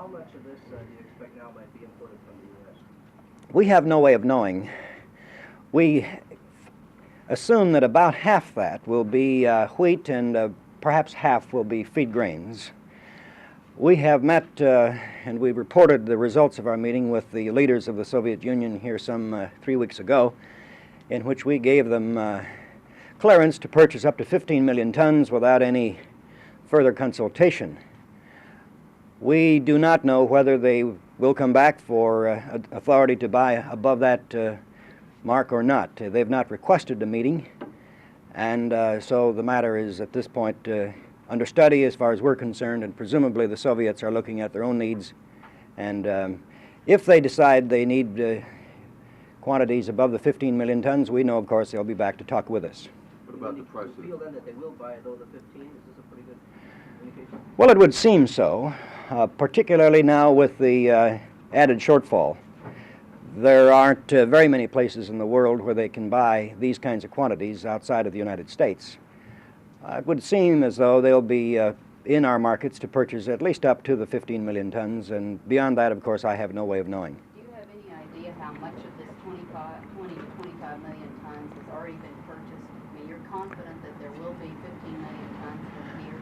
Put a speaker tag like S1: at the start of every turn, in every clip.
S1: How much of this do you expect now might be imported from the U.S.?
S2: We have no way of knowing. We assume that about half that will be wheat and perhaps half will be feed grains. We have met and we reported the results of our meeting with the leaders of the Soviet Union here some 3 weeks ago, in which we gave them clearance to purchase up to 15 million tons without any further consultation. We do not know whether they will come back for authority to buy above that mark or not. They've not requested a meeting, and so the matter is at this point under study as far as we're concerned, and presumably the Soviets are looking at their own needs, and if they decide they need quantities above the 15 million tons, we know, of course, they'll be back to talk with us.
S3: What about the prices?
S1: Do you feel then that they will buy though the 15? Is this a pretty good indication?
S2: Well, it would seem so, particularly now with the added shortfall. There aren't very many places in the world where they can buy these kinds of quantities outside of the United States. It would seem as though they'll be in our markets to purchase at least up to the 15 million tons, and beyond that, of course, I have no way of knowing.
S4: Do you have any idea how much of this 20 to 25 million tons has already been purchased? I mean, you're confident that there will be 15 million tons from here?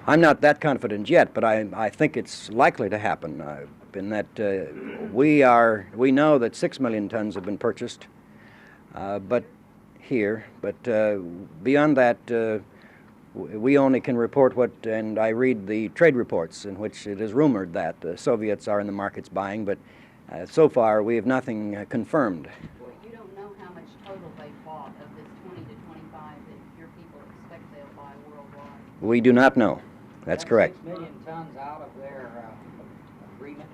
S2: I'm not that confident yet, but I think it's likely to happen. In that we know that 6 million tons have been purchased, but beyond that, we only can report what, and I read the trade reports in which it is rumored that the Soviets are in the markets buying, but so far we have nothing confirmed.
S4: Well, you don't know how much total they bought of this 20 to 25 that your people expect they'll buy worldwide?
S2: We do not know. That's correct.
S5: 6 million tons out of their agreement?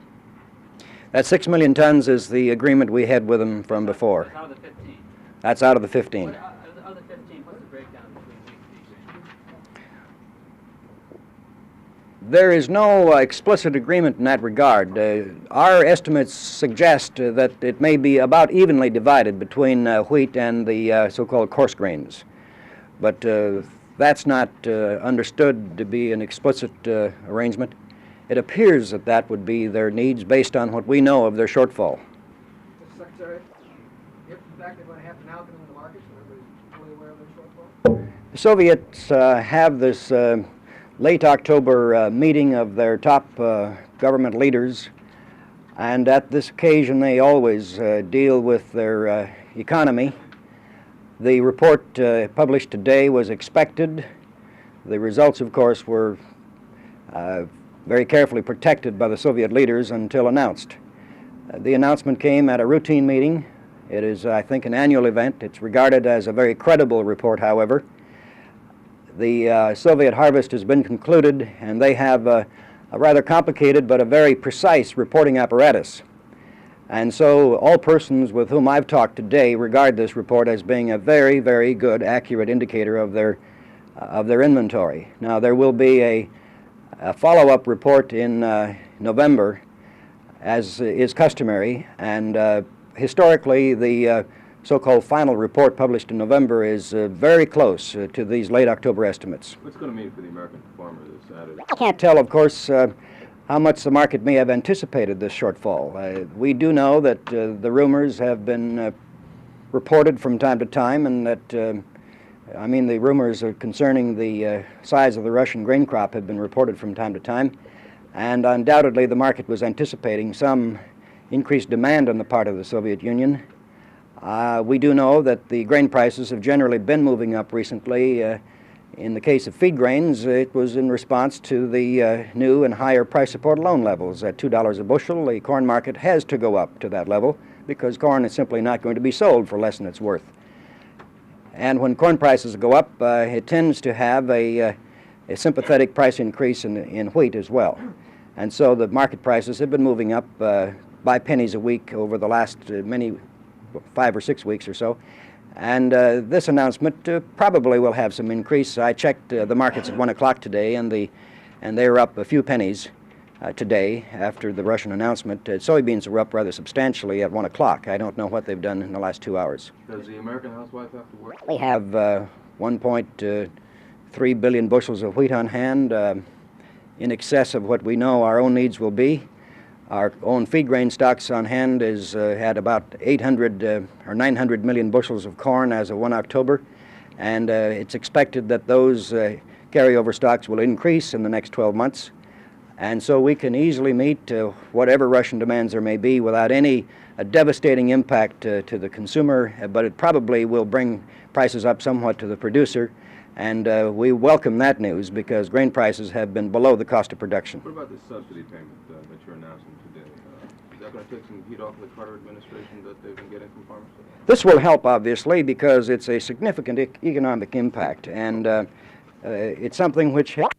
S2: That 6 million tons is the agreement we had with them from before.
S6: That's out of the 15.
S2: That's out of the 15.
S6: What, of the 15, what's the breakdown between wheat and feed grain?
S2: There is no explicit agreement in that regard. Our estimates suggest that it may be about evenly divided between wheat and the so-called coarse grains. But that's not understood to be an explicit arrangement. It appears that that would be their needs based on what we know of their shortfall.
S1: Mr. Secretary, if in fact they're going to have to now come into the markets and everybody's fully aware of their shortfall?
S2: The Soviets have this late October meeting of their top government leaders, and at this occasion they always deal with their economy. The report published today was expected. The results, of course, were very carefully protected by the Soviet leaders until announced. The announcement came at a routine meeting. It is, I think, an annual event. It's regarded as a very credible report, however. The Soviet harvest has been concluded, and they have a rather complicated but a very precise reporting apparatus. And so all persons with whom I've talked today regard this report as being a very, very good, accurate indicator of their inventory. Now, there will be a follow-up report in November, as is customary, and historically the so-called final report published in November is very close to these late October estimates.
S3: What's going to mean for the American farmer this Saturday?
S2: I can't tell, of course, how much the market may have anticipated this shortfall. We do know that the rumors have been reported from time to time, and that, the rumors concerning the size of the Russian grain crop have been reported from time to time, and undoubtedly the market was anticipating some increased demand on the part of the Soviet Union. We do know that the grain prices have generally been moving up recently. In the case of feed grains, it was in response to the new and higher price support loan levels. At $2 a bushel, the corn market has to go up to that level because corn is simply not going to be sold for less than it's worth. And when corn prices go up, it tends to have a sympathetic price increase in wheat as well. And so the market prices have been moving up by pennies a week over the last 5 or 6 weeks or so. And this announcement probably will have some increase. I checked the markets at 1 o'clock today, and they're up a few pennies today after the Russian announcement. Soybeans are up rather substantially at 1 o'clock. I don't know what they've done in the last 2 hours.
S3: Does the American housewife have to work?
S2: We have 1.3 billion bushels of wheat on hand, in excess of what we know our own needs will be. Our own feed grain stocks on hand is had about 800 or 900 million bushels of corn as of 1 October, and it's expected that those carryover stocks will increase in the next 12 months. And so we can easily meet whatever Russian demands there may be without any devastating impact to the consumer, but it probably will bring prices up somewhat to the producer. And we welcome that news because grain prices have been below the cost of production.
S3: What about the subsidy payment that you're announcing today? Is that going to take some heat off the Carter administration that they've been getting from farmers?
S2: This will help, obviously, because it's a significant economic impact, and it's something which helps